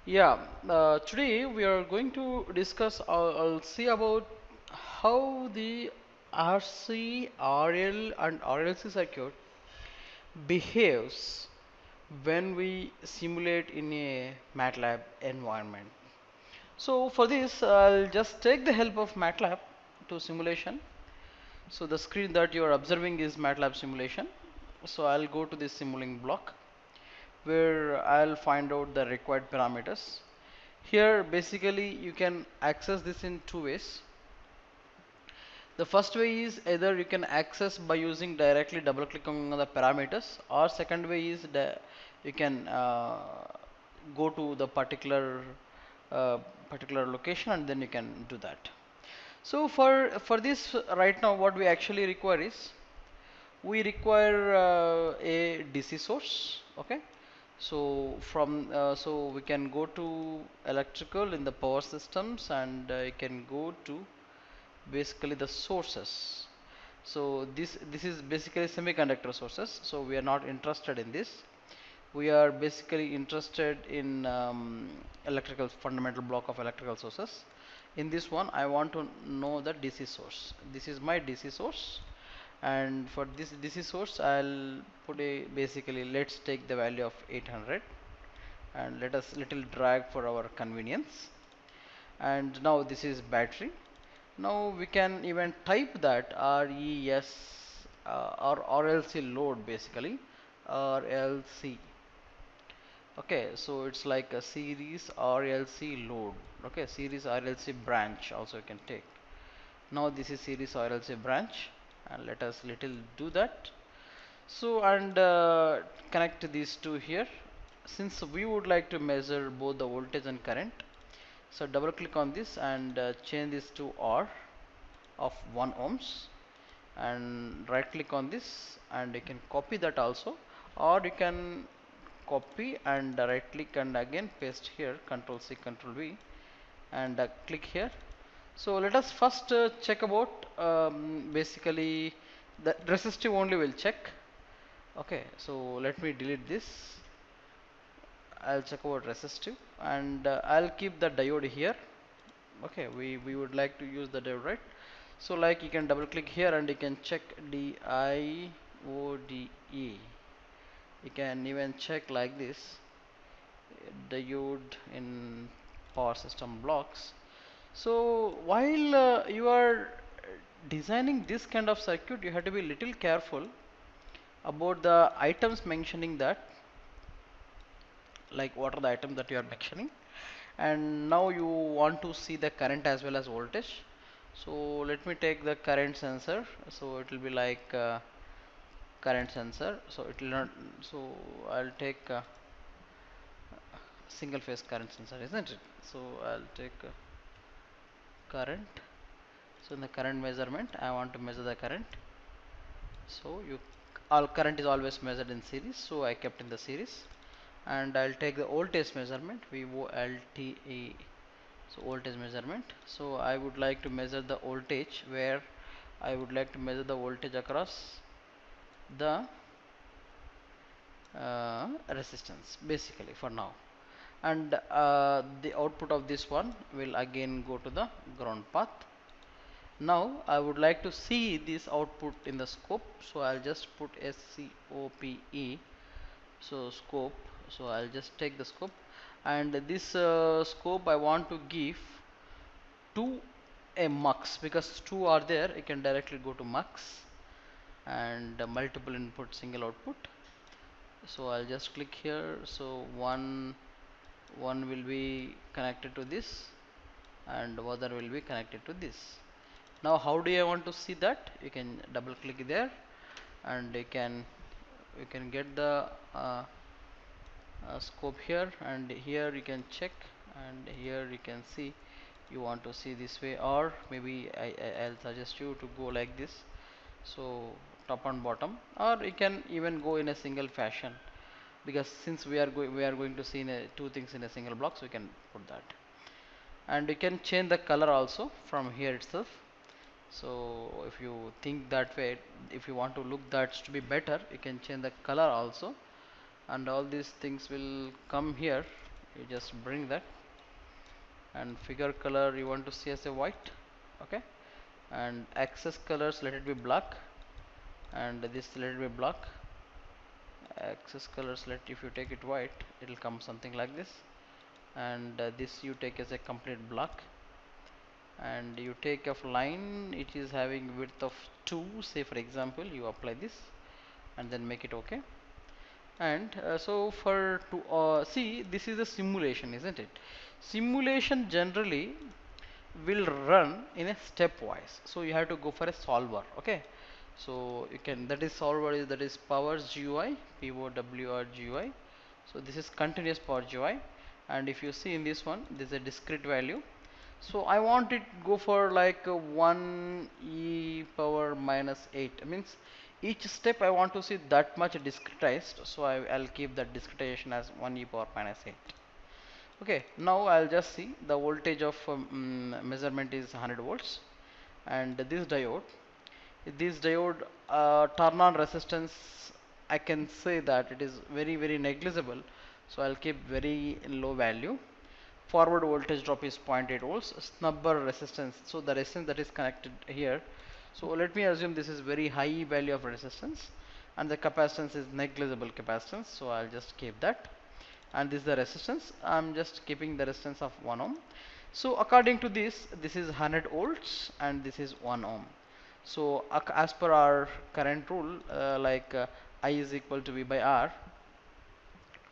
Yeah, today we are going to discuss, I'll see about how the RC, RL and RLC circuit behaves when we simulate in a MATLAB environment. So for this, I'll just take the help of MATLAB to simulation. So the screen that you are observing is MATLAB simulation. So I'll go to this simulating block where I'll find out the required parameters. Here basically you can access this in two ways. The first way is either you can access by using directly double clicking on the parameters, or second way is you can go to the uh, particular location and then you can do that. So for this right now what we actually require is we require a DC source. Okay, so so we can go to electrical in the power systems and you can go to basically the sources. So this is basically semiconductor sources, so we are not interested in this. We are basically interested in electrical fundamental block of electrical sources. In this one I want to know the DC source. This is my DC source, and for this DC source I'll put a basically, let's take the value of 800 and let us little drag for our convenience. And now this is battery. Now we can even type that RES or RLC load, basically RLC. Okay, so it's like a series RLC load. Okay, series RLC branch also you can take. Now this is series RLC branch, and let us little do that. So and connect these two here. Since we would like to measure both the voltage and current, so double click on this and change this to R of 1 ohms, and right click on this and you can copy that also, or you can copy and right click and again paste here, control C control V, and click here. So let us first check about basically the resistive only will check. Okay, so let me delete this. I'll check about resistive, and I'll keep the diode here. Okay, we would like to use the diode, right? So like you can double click here and you can check diode. You can even check like this, diode in power system blocks. So while you are designing this kind of circuit, you have to be little careful about the items mentioning that, like what are the items that you are mentioning. And now you want to see the current as well as voltage. So let me take the current sensor. So it will be like current sensor, so it will not, so I'll take single phase current sensor, isn't it? So I'll take current. So in the current measurement I want to measure the current. So you, all current is always measured in series, so I kept in the series. And I'll take the voltage measurement, VOLTE. So voltage measurement, so I would like to measure the voltage, where I would like to measure the voltage across the resistance basically for now. And the output of this one will again go to the ground path. Now I would like to see this output in the scope, so I'll just put SCOPE, so scope. So I'll just take the scope, and this scope I want to give to a mux, because two are there, you can directly go to mux, and multiple input single output. So I'll just click here. So one will be connected to this and other will be connected to this. Now how do you want to see that? You can double click there and you can get the scope here, and here you can check, and here you can see you want to see this way, or maybe I'll suggest you to go like this. So top and bottom, or you can even go in a single fashion, because since we are going to see in two things in a single block, so we can put that. And you can change the color also from here itself. So if you think that way, if you want to look that to be better, you can change the color also, and all these things will come here you just bring that, and figure color you want to see as a white. Okay, and access colors, let it be black, and this let it be black. Access colors, let, if you take it white, it will come something like this, and this you take as a complete black, and you take of line, it is having width of 2, say for example, you apply this and then make it okay. And so for to see, this is a simulation, isn't it? Simulation generally will run in a stepwise, so you have to go for a solver. Okay, so you can, that is solver is, that is powers GUI, POWR GUI. So this is continuous power GUI, and if you see in this one, this is a discrete value. So I want it go for like 1 e power minus 8, means each step I want to see that much discretized, so I'll keep that discretization as 1 e power minus 8. Okay, now I'll just see the voltage of measurement is 100 volts, and this diode turn on resistance, I can say that it is very very negligible, so I'll keep very low value. Forward voltage drop is 0.8 volts. Snubber resistance, so the resistance that is connected here, so let me assume this is very high value of resistance, and the capacitance is negligible capacitance, so I'll just keep that. And this is the resistance, I'm just keeping the resistance of 1 ohm. So according to this, this is 100 volts and this is 1 ohm. So as per our current rule, I is equal to V by R,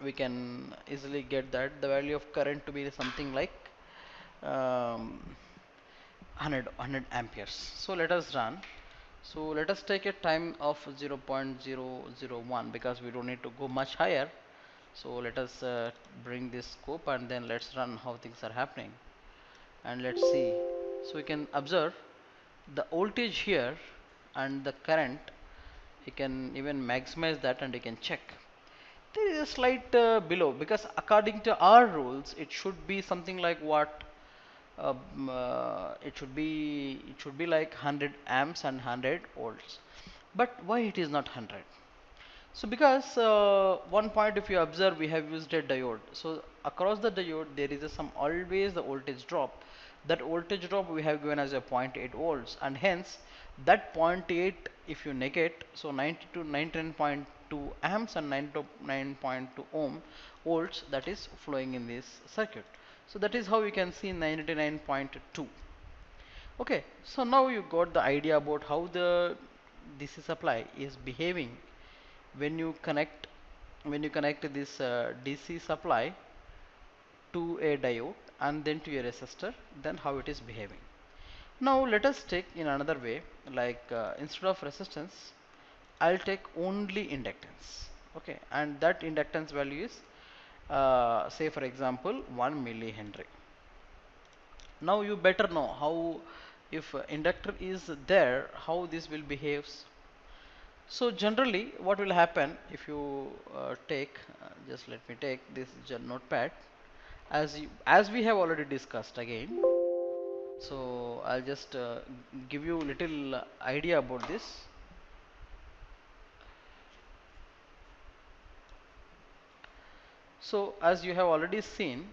we can easily get that the value of current to be something like 100 amperes. So let us run. So let us take a time of 0.001, because we don't need to go much higher. So let us bring this scope and then let's run how things are happening, and let's see. So we can observe the voltage here and the current, you can even maximize that and you can check. There is a slight below, because according to our rules it should be something like what, it should be like 100 amps and 100 volts, but why it is not 100? So because one point, if you observe, we have used a diode, so across the diode there is some always the voltage drop. That voltage drop we have given as a 0.8 volts, and hence that 0.8 if you negate, so 90 to 99.2 amps and 99.2 ohm volts that is flowing in this circuit. So that is how you can see 99.2. Okay, so now you got the idea about how the DC supply is behaving when you connect this DC supply to a diode and then to a resistor, then how it is behaving. Now let us take in another way, instead of resistance, I'll take only inductance. Okay, and that inductance value is say for example 1 millihenry. Now you better know how, if inductor is there, how this will behaves. So generally what will happen, if you take just let me take this notepad, as we have already discussed again. So I'll just give you little idea about this. So as you have already seen,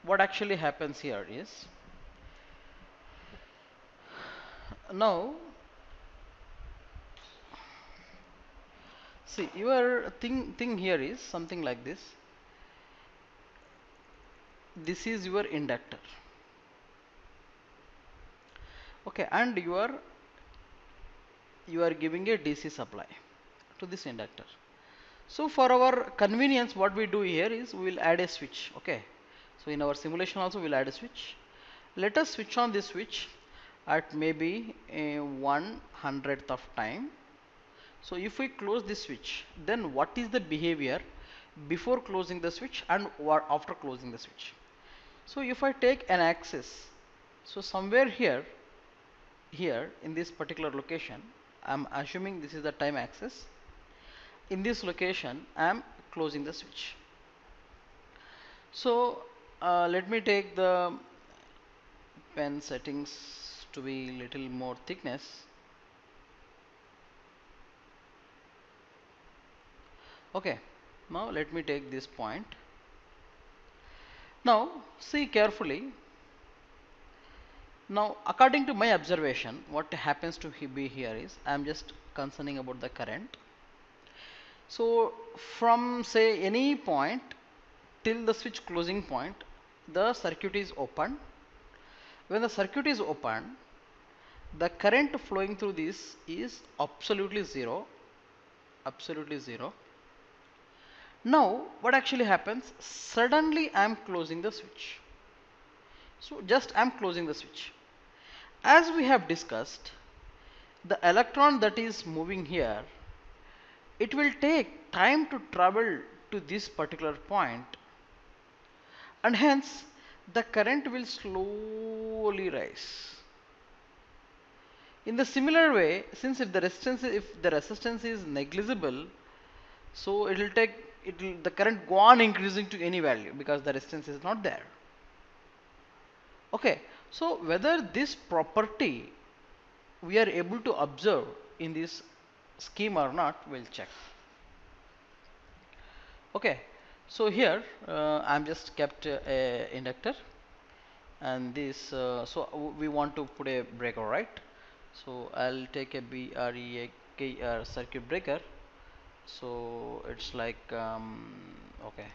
what actually happens here is, now see, your thing here is something like this. This is your inductor. Okay, and you are giving a DC supply to this inductor. So for our convenience, what we do here is we will add a switch. Okay, so in our simulation also we'll add a switch. Let us switch on this switch at maybe a 1/100th of time. So if we close this switch, then what is the behavior before closing the switch and after closing the switch? So if I take an axis, so somewhere here in this particular location, I'm assuming this is the time axis. In this location, I'm closing the switch. So let me take the pen settings to be little more thickness. Okay, now let me take this point. Now see carefully. Now according to my observation, what happens to be here is, I am just concerning about the current. So from say any point till the switch closing point, the circuit is open. When the circuit is open, the current flowing through this is absolutely zero, absolutely zero. Now what actually happens, suddenly I am closing the switch. So just I am closing the switch. As we have discussed, the electron that is moving here, it will take time to travel to this particular point, and hence the current will slowly rise. In the similar way, since if the resistance is negligible, so it will the current go on increasing to any value because the resistance is not there. Okay, so whether this property we are able to observe in this scheme or not, we'll check. Okay, so here I'm just kept a inductor, and this so we want to put a breaker, right? So I'll take a BREAKR circuit breaker. So it's like okay.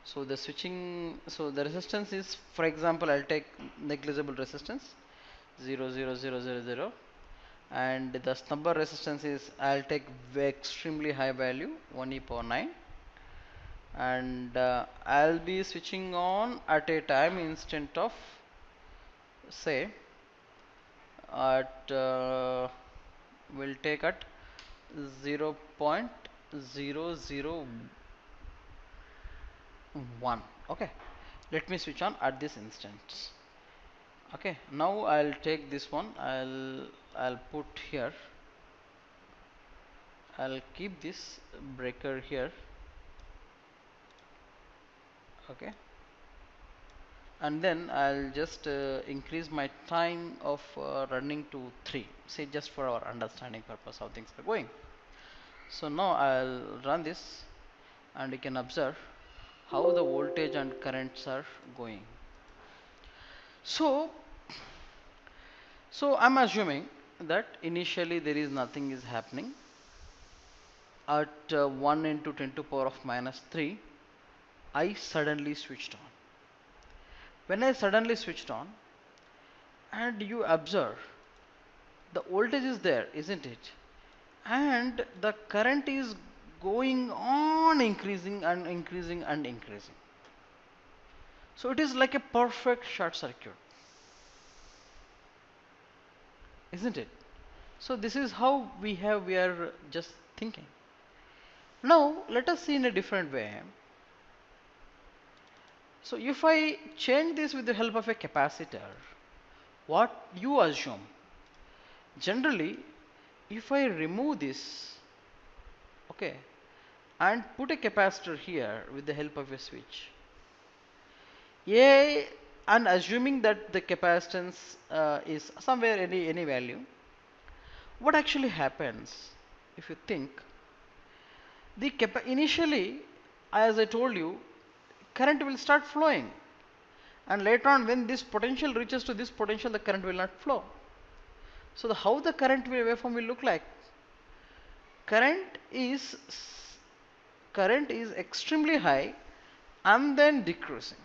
So the switching, so the resistance is, for example, I'll take negligible resistance 0, 0, 0, 0, 0, and the snubber resistance is, I'll take extremely high value 1 e power 9, and I'll be switching on at a time instant of say at we'll take at 0.001. Okay, let me switch on at this instance. Okay, now I'll take this one, I'll put here, I'll keep this breaker here. Okay, and then I'll just increase my time of running to 3, say just for our understanding purpose how things are going. So now I'll run this, and you can observe how the voltage and currents are going. So I'm assuming that initially there is nothing is happening. At 1 into 10 to power of minus 3, I suddenly switched on. When I suddenly switched on, and you observe the voltage is there, isn't it? And the current is going on increasing and increasing and increasing. So it is like a perfect short circuit, isn't it? So this is how we are just thinking. Now let us see in a different way. So if I change this with the help of a capacitor, what you assume? Generally, if I remove this, okay, and put a capacitor here with the help of a switch, yeah, and assuming that the capacitance is somewhere any value, what actually happens if you think the initially, as I told you, current will start flowing, and later on when this potential reaches to this potential, the current will not flow. So how the current waveform will look like? Current is current is extremely high and then decreasing,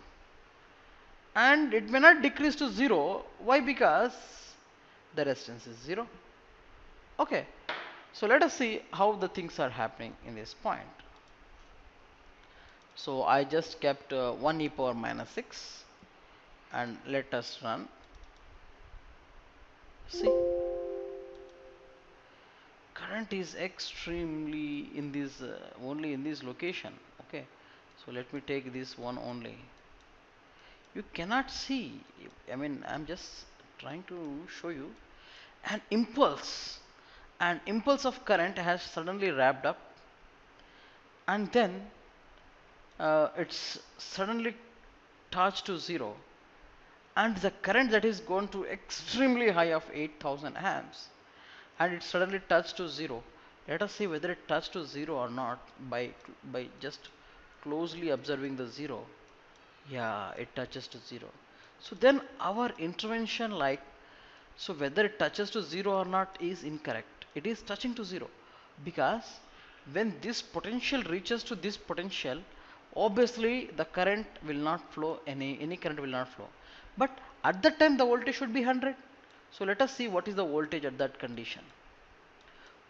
and it may not decrease to 0. Why? Because the resistance is 0. Okay, so let us see how the things are happening in this point. So I just kept 1 e power minus 6, and let us run. See, current is extremely in this only in this location. Okay, so let me take this one only. You cannot see, I mean, I'm just trying to show you an impulse of current has suddenly wrapped up, and then it's suddenly touched to 0, and the current that is gone to extremely high of 8000 amps, and it suddenly touched to 0. Let us see whether it touched to 0 or not by just closely observing the 0. Yeah, it touches to 0. So then our intervention, like, so whether it touches to 0 or not is incorrect. It is touching to 0 because when this potential reaches to this potential, obviously the current will not flow, any current will not flow. But at that time the voltage should be 100. So let us see what is the voltage at that condition.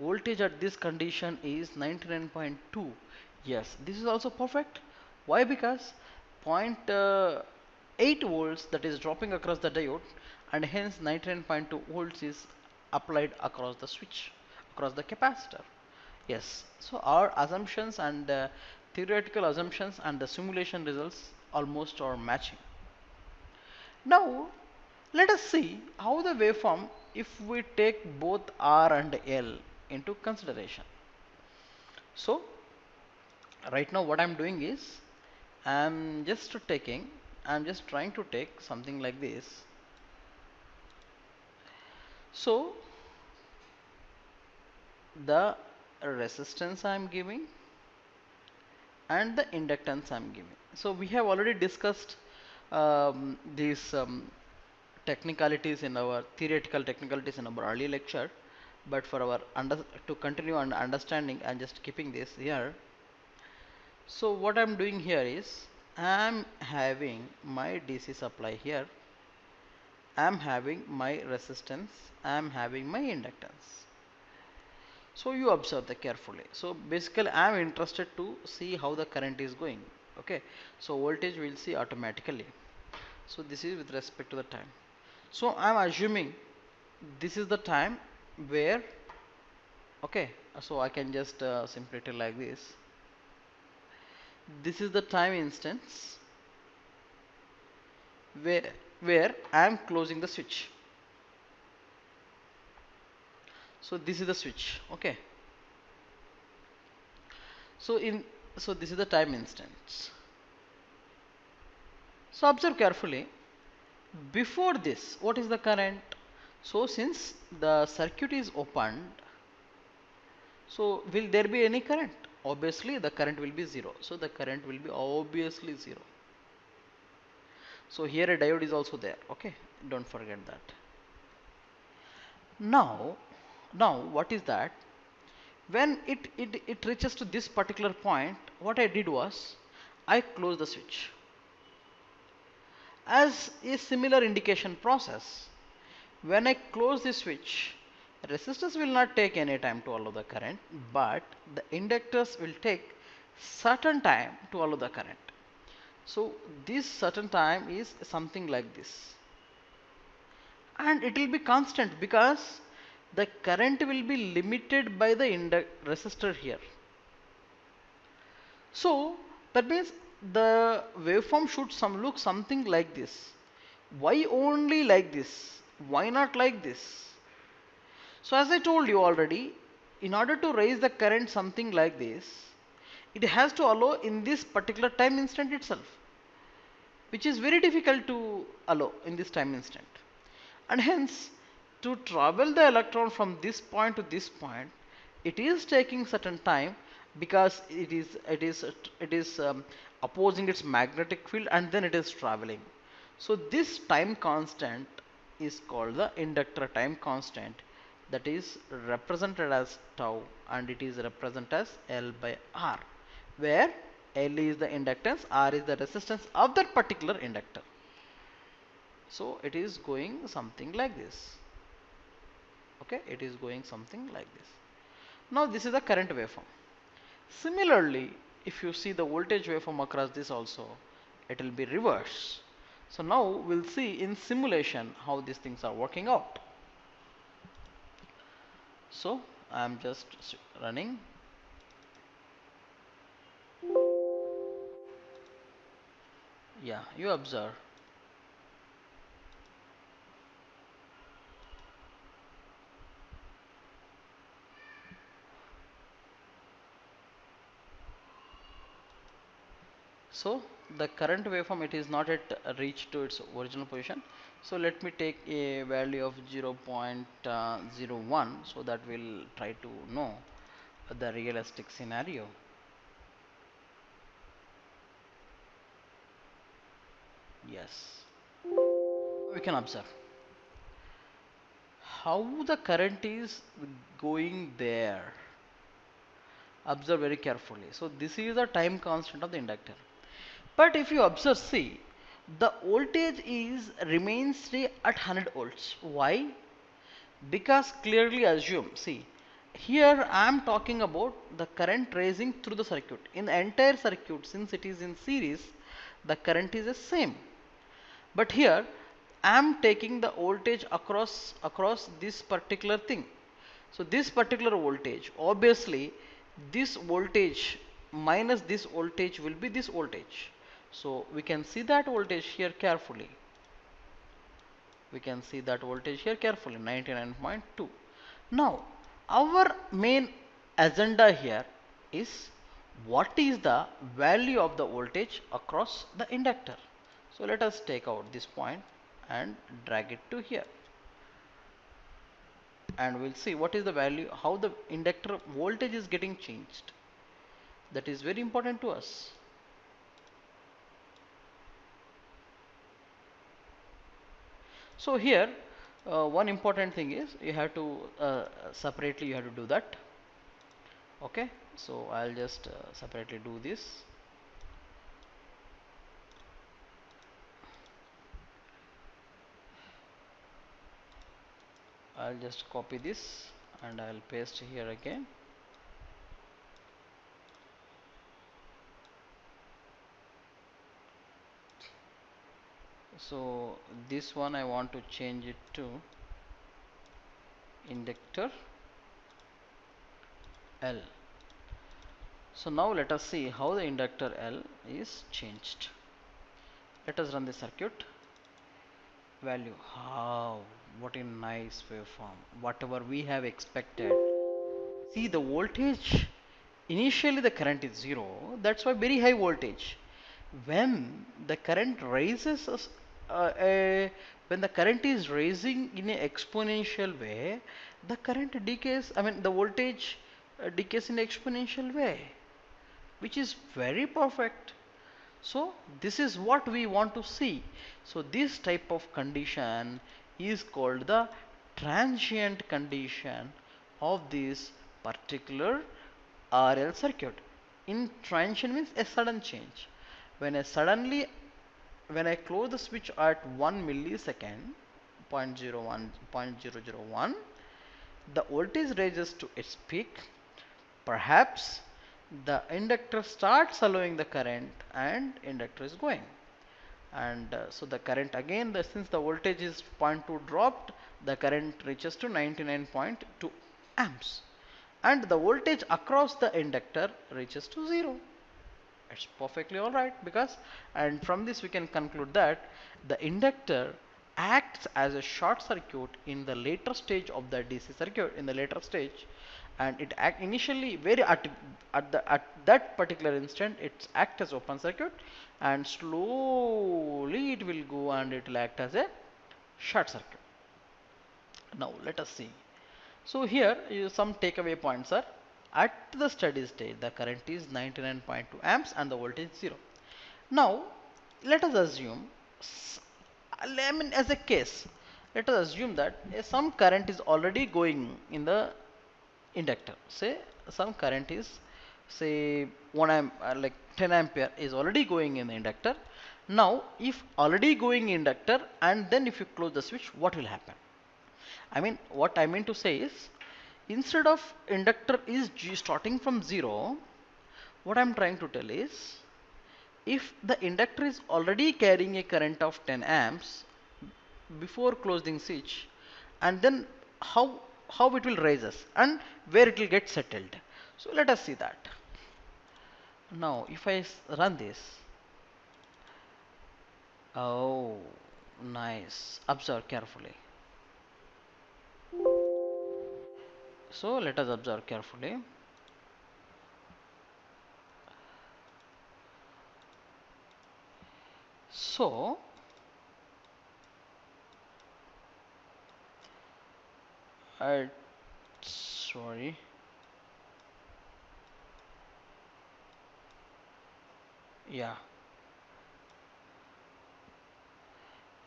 Voltage at this condition is 99.2. Yes, this is also perfect. Why? Because zero point 0.8 volts that is dropping across the diode, and hence 99.2 volts is applied across the switch, across the capacitor. Yes, so our assumptions and theoretical assumptions and the simulation results almost are matching. Now let us see how the waveform if we take both R and L into consideration. So right now what I'm doing is I'm just trying to take something like this. So the resistance I'm giving and the inductance I'm giving. So we have already discussed these technicalities in our theoretical technicalities in our early lecture, but for our to continue on understanding, I'm just keeping this here. So what I'm doing here is I'm having my DC supply here, I'm having my resistance, I'm having my inductance. So you observe that carefully. So basically I'm interested to see how the current is going. Okay, so voltage we'll see automatically. So this is with respect to the time. So I'm assuming this is the time where, okay, so I can just simply tell like this. This is the time instance where I am closing the switch. So this is the switch. Okay. So this is the time instance. So observe carefully. Before this, what is the current? So since the circuit is opened, so will there be any current? Obviously the current will be 0. So the current will be obviously 0. So here a diode is also there. Okay, don't forget that. Now, what is that? When it reaches to this particular point, what I did was I closed the switch. As a similar indication process, when I close the switch, resistors will not take any time to allow the current, but the inductors will take certain time to allow the current. So this certain time is something like this, and it will be constant because the current will be limited by the resistor here. So that means the waveform should look something like this. Why only like this? Why not like this? So as I told you already, in order to raise the current something like this, it has to allow in this particular time instant itself, which is very difficult to allow in this time instant. And hence, to travel the electron from this point to this point, it is taking certain time because it is opposing its magnetic field and then it is traveling. So this time constant is called the inductor time constant, that is represented as tau, and it is represented as L by R, where L is the inductance, R is the resistance of that particular inductor. So it is going something like this. Okay, it is going something like this. Now this is the current waveform. Similarly, if you see the voltage waveform across this also, it will be reverse. So now we'll see in simulation how these things are working out. So I'm just running. Yeah, you observe. So the current waveform, it is not yet reached to its original position. So let me take a value of 0.01 so that we'll try to know the realistic scenario. Yes, we can observe how the current is going there. Observe very carefully. So this is the time constant of the inductor. But if you observe, see, the voltage is remains stay at 100 volts. Why? Because clearly assume, see, here I am talking about the current rising through the circuit. In the entire circuit, since it is in series, the current is the same. But here I am taking the voltage across this particular thing. So this particular voltage, obviously this voltage minus this voltage will be this voltage. So we can see that voltage here carefully. We can see that voltage here carefully, 99.2. Now our main agenda here is what is the value of the voltage across the inductor. So let us take out this point and drag it to here, and we'll see what is the value, how the inductor voltage is getting changed. That is very important to us. So here one important thing is you have to separately you have to do that. Okay, so I'll just separately do this. I'll just copy this and I'll paste here again. So this one I want to change it to inductor L. So now let us see how the inductor L is changed. Let us run the circuit. Value, how, what a nice waveform, whatever we have expected. See the voltage, initially the current is 0, that's why very high voltage. When the current rises when the current is rising in an exponential way, the current decays, I mean the voltage decays in an exponential way, which is very perfect. So this is what we want to see. So this type of condition is called the transient condition of this particular RL circuit. In transient means a sudden change. When I suddenly, when I close the switch at 1 millisecond, 0.01, 0.001, the voltage rises to its peak. Perhaps the inductor starts allowing the current and inductor is going, and so the current again, since the voltage is 0.2 dropped, the current reaches to 99.2 amps, and the voltage across the inductor reaches to 0. It's perfectly alright, because, and from this we can conclude that the inductor acts as a short circuit in the later stage of the DC circuit, in the later stage, and it act initially very at that particular instant it act as open circuit, and slowly it will go and it will act as a short circuit. Now let us see. So here is some takeaway points are: at the steady state the current is 99.2 amps and the voltage 0. Now let us assume, I mean as a case, let us assume that some current is already going in the inductor. Say some current is, say 1 amp, like 10 ampere is already going in the inductor. Now if already going inductor and then if you close the switch, what will happen? I mean, what I mean to say is, instead of inductor is starting from 0, what I'm trying to tell is, if the inductor is already carrying a current of 10 amps before closing switch, and then how it will rises and where it will get settled. So let us see that. Now if I run this, oh nice, observe carefully. So let us observe carefully. So I, sorry, yeah,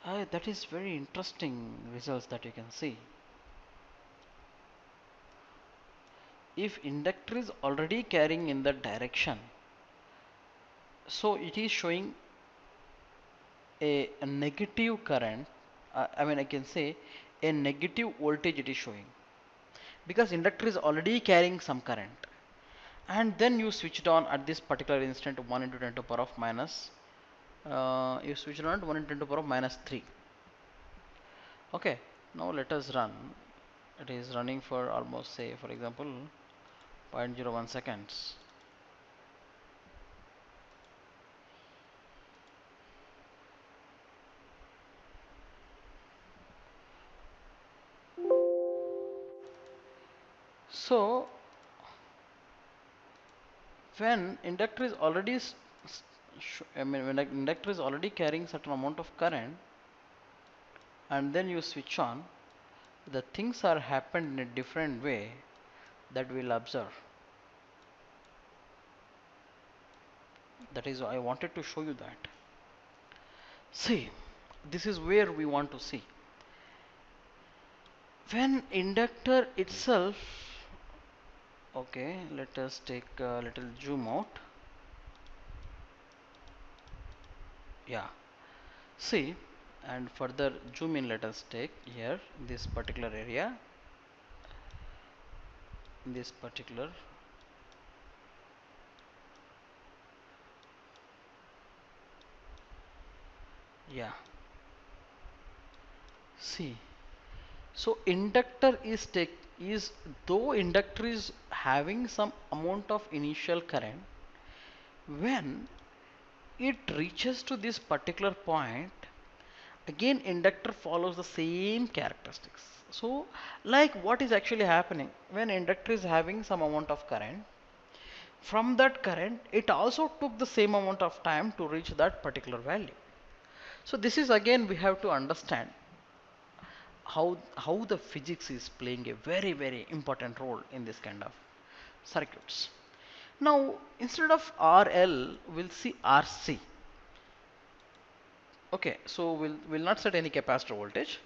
That is very interesting results that you can see. If inductor is already carrying in that direction, so it is showing a negative current. I mean, I can say a negative voltage it is showing, because inductor is already carrying some current, and then you switch it on at this particular instant 1 into 10 to the power of minus, you switch it on at 1 into 10 to the power of minus 3. Okay, now let us run. It is running for almost, say for example, 0.01 seconds. So when inductor is already I mean, when an inductor is already carrying certain amount of current, and then you switch on, the things are happened in a different way that we'll observe. That is why I wanted to show you that. See, this is where we want to see. When inductor itself, okay, let us take a little zoom out. Yeah, see, and further zoom in, let us take here this particular area, this particular, yeah, see. So inductor is though inductor is having some amount of initial current, when it reaches to this particular point, again inductor follows the same characteristics. So like what is actually happening when inductor is having some amount of current, from that current it also took the same amount of time to reach that particular value. So this is again we have to understand how the physics is playing a very important role in this kind of circuits. Now instead of RL we'll see RC. Okay, so we'll not set any capacitor voltage.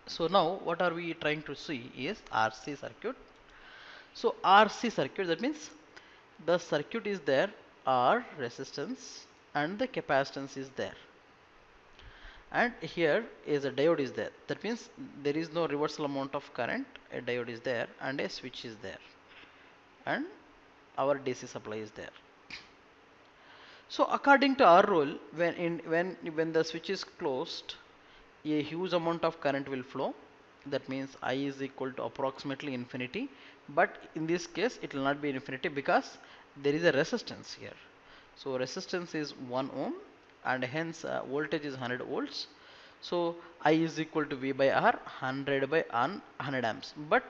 So now what are we trying to see is RC circuit. So RC circuit, that means the circuit is there, R resistance and the capacitance is there, and here is a diode is there. That means there is no reversal amount of current, a diode is there and a switch is there, and our DC supply is there. So according to our rule, when the switch is closed, a huge amount of current will flow. That means I is equal to approximately infinity, but in this case it will not be infinity because there is a resistance here. So resistance is 1 ohm, and hence voltage is 100 volts. So I is equal to V by R, 100 by 100 amps. But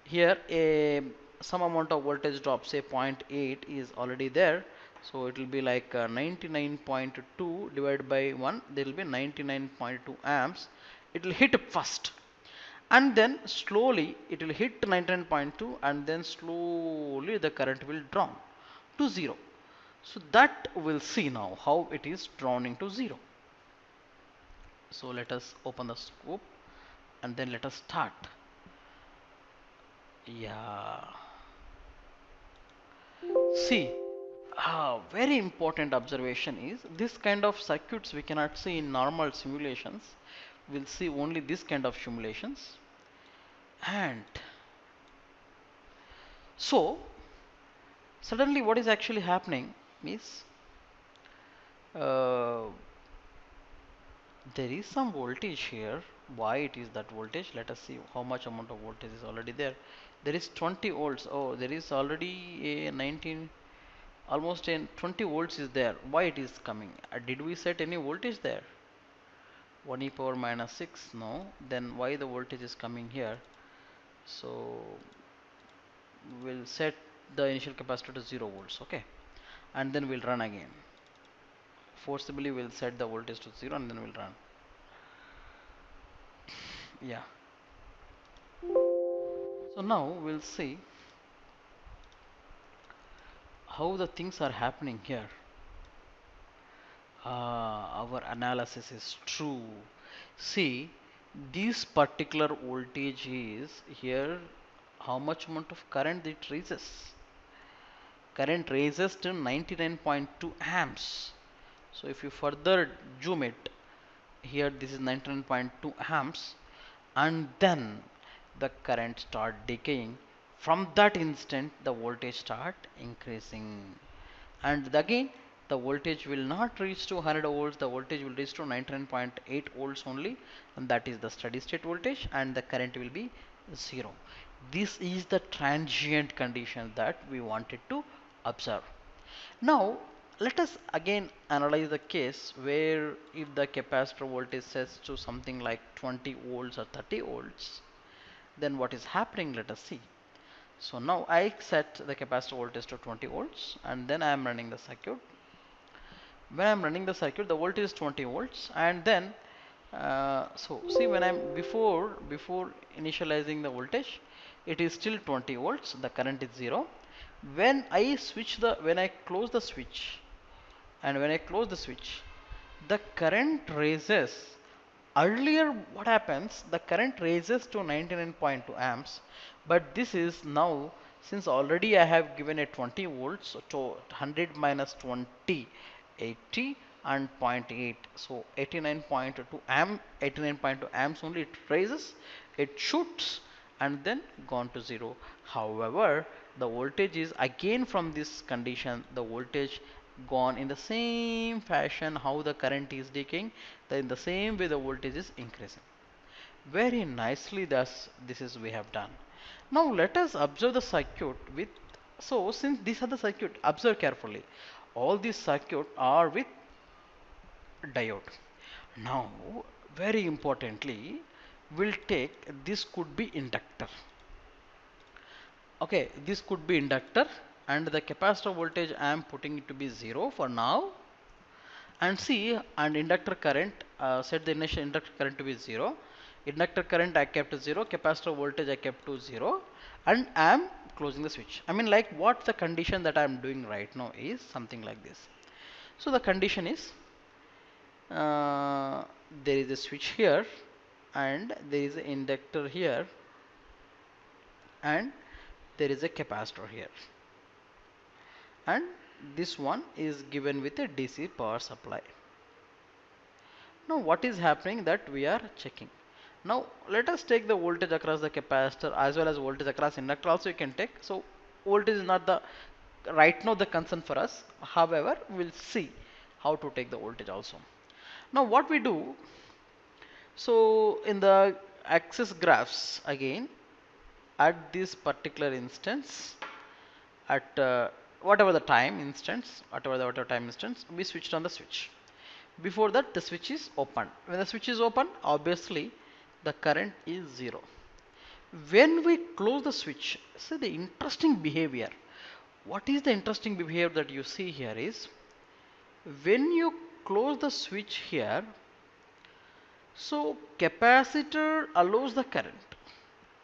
here a some amount of voltage drop, say 0.8 is already there. So it will be like 99.2 divided by 1, there will be 99.2 amps. It will hit first, and then slowly it will hit 99.2, and then slowly the current will drawn to 0. So that we'll see now how it is drawn into 0. So let us open the scope and then let us start. Yeah. See, very important observation is this kind of circuits we cannot see in normal simulations. We'll see only this kind of simulations. And so suddenly what is actually happening is uh, there is some voltage here. Why it is that voltage? Let us see how much amount of voltage is already there. There is 20 volts. Oh, there is already a 19, almost in 20 volts is there. Why it is coming? Did we set any voltage there? 1 e power minus 6. No. Then why the voltage is coming here? So we'll set the initial capacitor to 0 volts. Okay, and then we'll run again. Forcibly we'll set the voltage to 0 and then we'll run. Yeah. So now we'll see how the things are happening here. Our analysis is true. See, this particular voltage is here. How much amount of current it raises? Current raises to 99.2 amps. So if you further zoom it, here this is 99.2 amps, and then the current start decaying. From that instant, the voltage start increasing, and again the voltage will not reach to 100 volts. The voltage will reach to 99.8 volts only, and that is the steady state voltage, and the current will be zero. This is the transient condition that we wanted to observe. Now let us again analyze the case where if the capacitor voltage sets to something like 20 volts or 30 volts, then what is happening, let us see. So now I set the capacitor voltage to 20 volts, and then I am running the circuit. When I am running the circuit, the voltage is 20 volts, and then so see, when I'm before initializing the voltage, it is still 20 volts, the current is zero. When I close the switch, and when I close the switch, the current raises. Earlier what happens, the current raises to 99.2 amps, but this is now, since already I have given a 20 volts to 100 minus 20, 80 and zero point 0.8, so 89.2 amp, 89.2 amps only it raises, it shoots and then gone to zero. However, the voltage is again, from this condition, the voltage gone in the same fashion how the current is decaying, then in the same way the voltage is increasing. Very nicely thus this is we have done. Now let us observe the circuit with, so since these are the circuit, observe carefully, all these circuit are with diode. Now very importantly, we'll take, this could be inductor. Okay, this could be inductor, and the capacitor voltage I am putting it to be 0 for now. And see, and inductor current, set the initial inductor current to be 0. Inductor current I kept to 0, capacitor voltage I kept to 0, and I am closing the switch. I mean, like, what the condition that I am doing right now is something like this. So the condition is, there is a switch here, and there is an inductor here, and there is a capacitor here, and this one is given with a DC power supply. Now what is happening, that we are checking. Now let us take the voltage across the capacitor as well as voltage across inductor also you can take. So voltage is not the right now the concern for us. However, we'll see how to take the voltage also. Now what we do, so in the axis graphs again, at this particular instance, at whatever the time instance, whatever time instance, we switched on the switch. Before that, the switch is open. When the switch is open, obviously the current is 0. When we close the switch, see the interesting behavior. What is the interesting behavior that you see here is, when you close the switch here, so capacitor allows the current,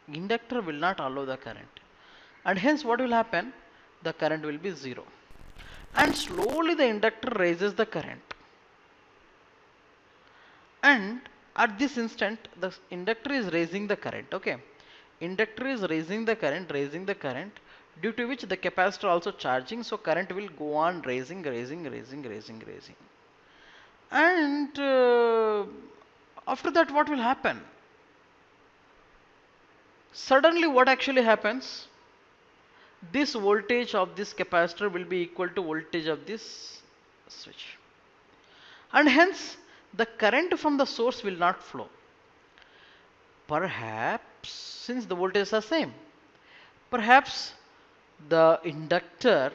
inductor will not allow the current, and hence what will happen, the current will be 0, and slowly the inductor raises the current, and at this instant the inductor is raising the current. Okay, inductor is raising the current, due to which the capacitor also charging, so current will go on raising, and after that what will happen, suddenly what actually happens, this voltage of this capacitor will be equal to voltage of this switch, and hence the current from the source will not flow. Perhaps, since the voltages are same, perhaps the inductor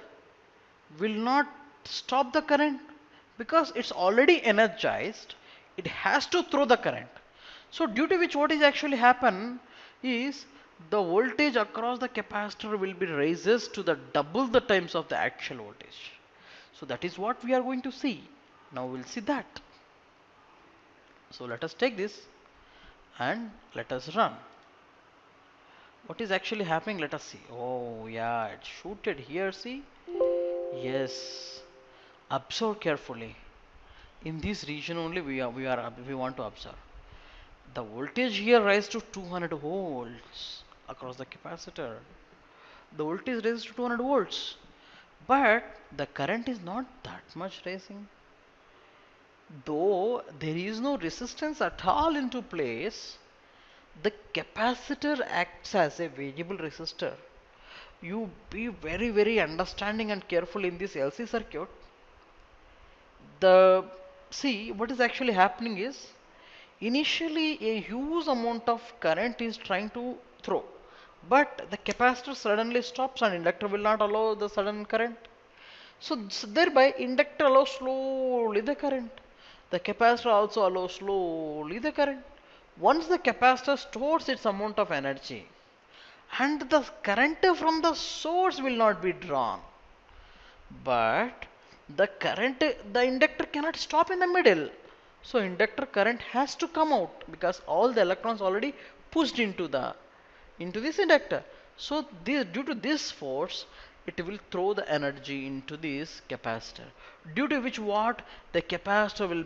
will not stop the current, because it's already energized, it has to throw the current. So due to which what is actually happen is, the voltage across the capacitor will be raises to the double the times of the actual voltage. So that is what we are going to see. Now we'll see that. So let us take this and let us run. What is actually happening, let us see. Oh yeah, it shooted here, see. Yes, observe carefully. In this region only we want to observe. The voltage here rises to 200 volts across the capacitor. The voltage rises to 200 volts, but the current is not that much rising. Though there is no resistance at all into place, the capacitor acts as a variable resistor. You be very understanding and careful in this LC circuit. The See what is actually happening is initially a huge amount of current is trying to throw, but the capacitor suddenly stops and inductor will not allow the sudden current. So thereby inductor allows slowly the current. The capacitor also allows slowly the current. Once the capacitor stores its amount of energy and the current from the source will not be drawn, but the inductor cannot stop in the middle, so inductor current has to come out because all the electrons already pushed into this inductor. So due to this force it will throw the energy into this capacitor, due to which what the capacitor will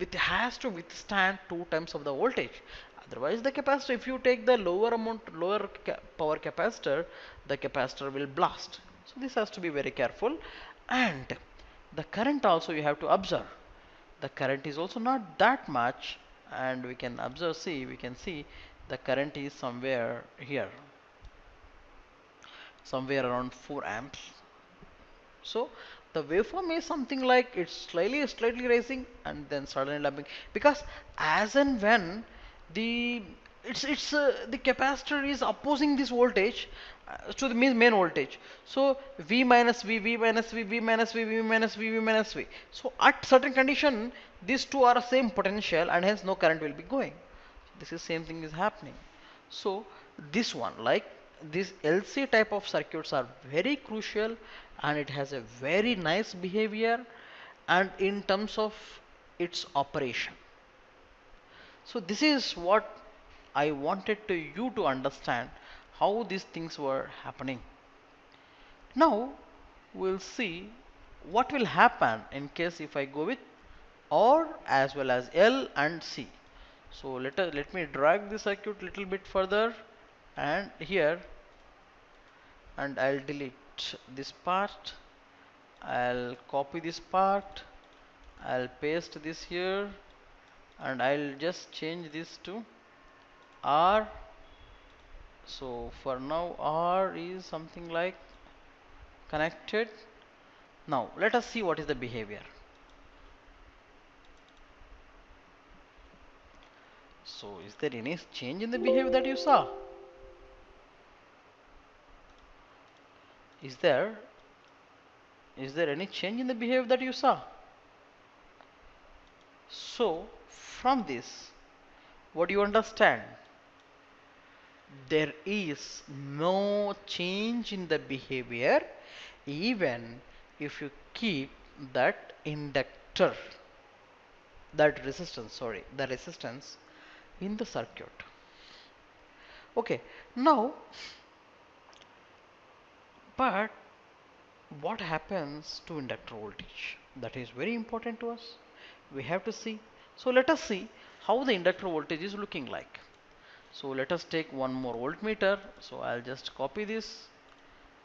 it has to withstand two times of the voltage. Otherwise the capacitor, if you take the lower power capacitor, the capacitor will blast. So this has to be very careful. And the current also you have to observe. The current is also not that much, and we can observe, see, we can see the current is somewhere here, somewhere around 4 amps. So the waveform is something like it's slightly rising and then suddenly dumping, because as and when the the capacitor is opposing this voltage to the main voltage. So V minus V, V minus V, V minus V, V minus V, V minus V. So at certain condition, these two are same potential and hence no current will be going. This is same thing is happening. So this one, like these LC type of circuits are very crucial, and it has a very nice behavior and in terms of its operation. So this is what I wanted to you to understand how these things were happening. Now we'll see what will happen in case if I go with OR as well as L and C. So let me drag the circuit little bit further and here, and I'll delete this part. I'll copy this part. I'll paste this here, and I'll just change this to R. So for now R is something like connected. Now let us see what is the behavior. So is there any change in the behavior that you saw? Is there any change in the behavior that you saw? So from this, what do you understand? There is no change in the behavior even if you keep that inductor, that resistance, sorry, the resistance in the circuit. Okay, now, but what happens to inductor voltage? That is very important to us. We have to see. So let us see how the inductor voltage is looking like. So let us take one more voltmeter. So I'll just copy this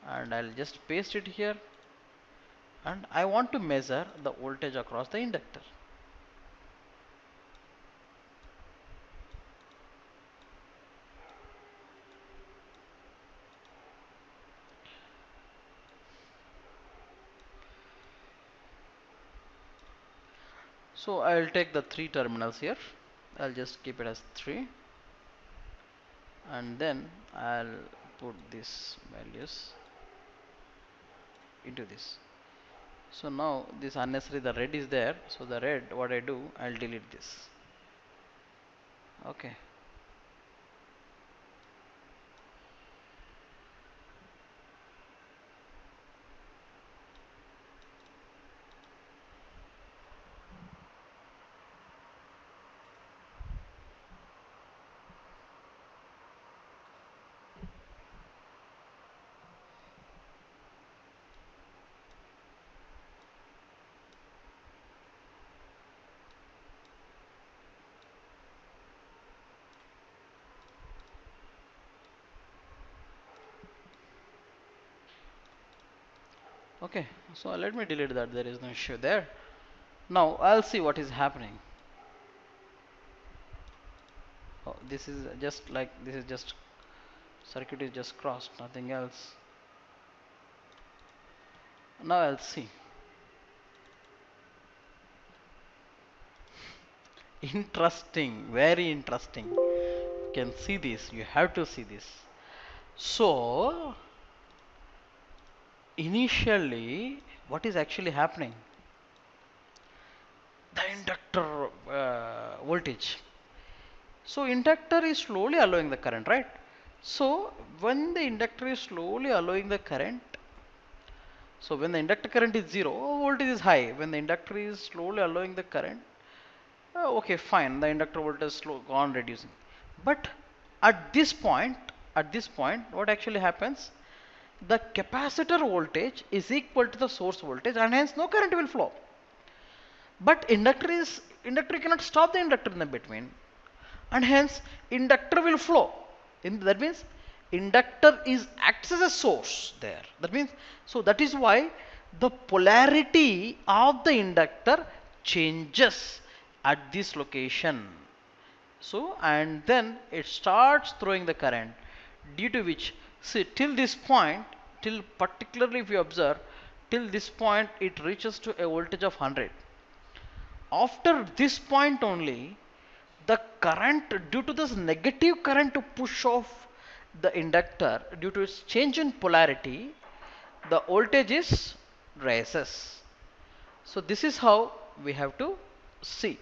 and I'll just paste it here, and I want to measure the voltage across the inductor. So I'll take the three terminals here. I'll just keep it as 3, and then I'll put these values into this. So now this unnecessary, the red is there. So the red, what I do, I'll delete this. Okay. Okay, so let me delete that, there is no issue there. Now I'll see what is happening. Oh, this is just like, this is just, circuit is just crossed, nothing else. Now I'll see. Interesting, very interesting. You can see this, you have to see this. So initially what is actually happening, the inductor voltage. So inductor is slowly allowing the current, right? So when the inductor is slowly allowing the current, so when the inductor current is zero, voltage is high. When the inductor is slowly allowing the current, okay, fine, the inductor voltage is slow gone reducing. But at this point what actually happens, the capacitor voltage is equal to the source voltage, and hence no current will flow. But inductor cannot stop the inductor in the between, and hence inductor will flow. That means inductor is acts as a source there. That means, so that is why the polarity of the inductor changes at this location. So and then it starts throwing the current, due to which, see, till this point, till particularly if you observe, till this point it reaches to a voltage of 100. After this point only, the current, due to this negative current to push off the inductor, due to its change in polarity, the voltage is rises. So this is how we have to see.